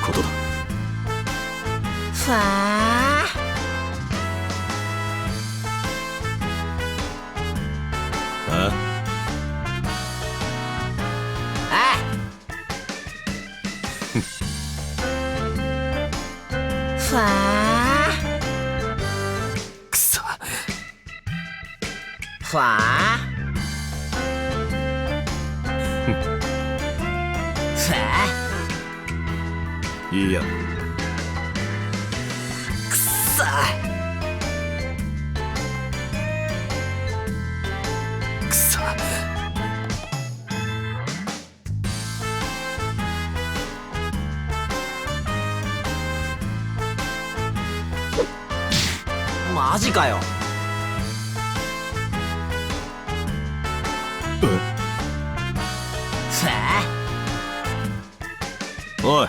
ことだ。ふわああふわくそ。ふわふわいいや。くそくそ。マジかよ。ふわおい。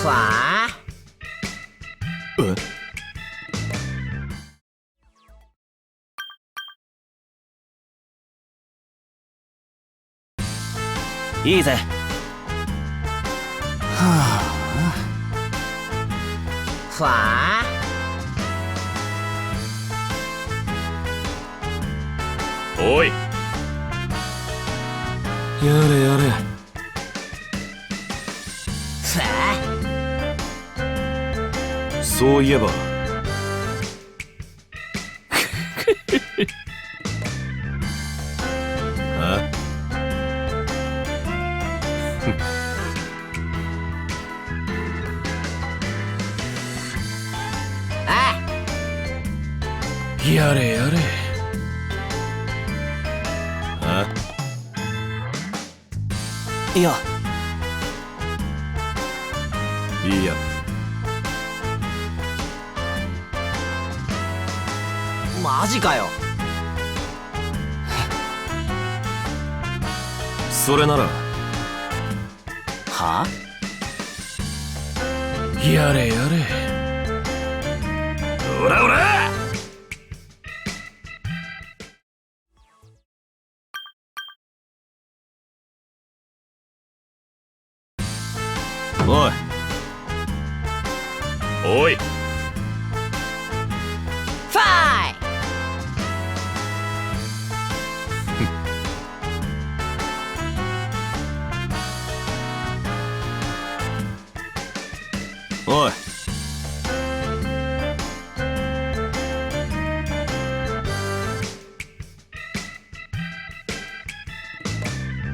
ふわいいぜ。ふわおい。やれやれ。ふわそういえば。ああやれやれ。あいやいいや。マジかよ。それなら。はやれやれ。おらおら。おい。おい。ファイおい。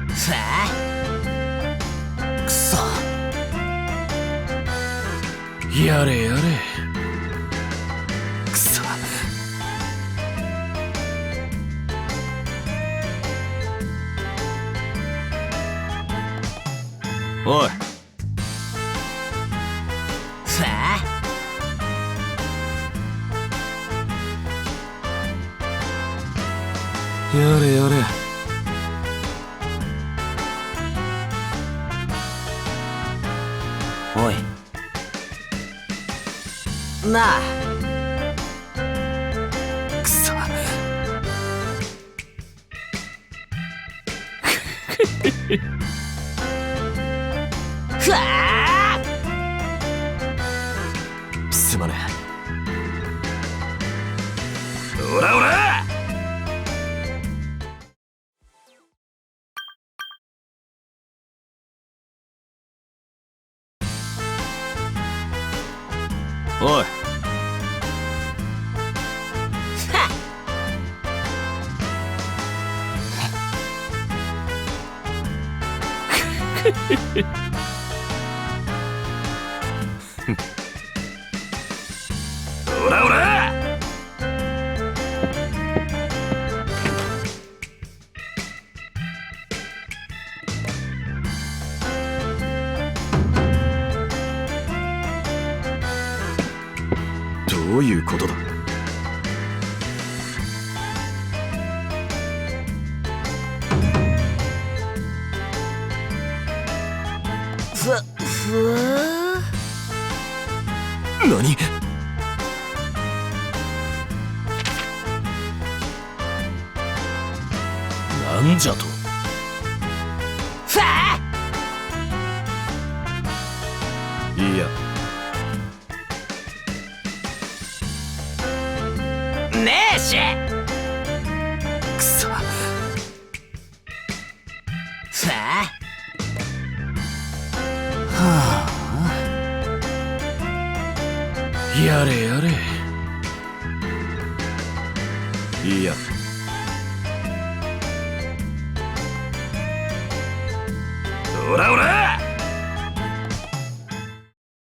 ふわくそやれやれ。くそ。おい。ふわやれやれ。おいなあくそ。ふわすまねえ。おらおら。おい。はおらおら。どういうことだ。ふわ何。なんじゃと。やれやれ。いや、オラオラ。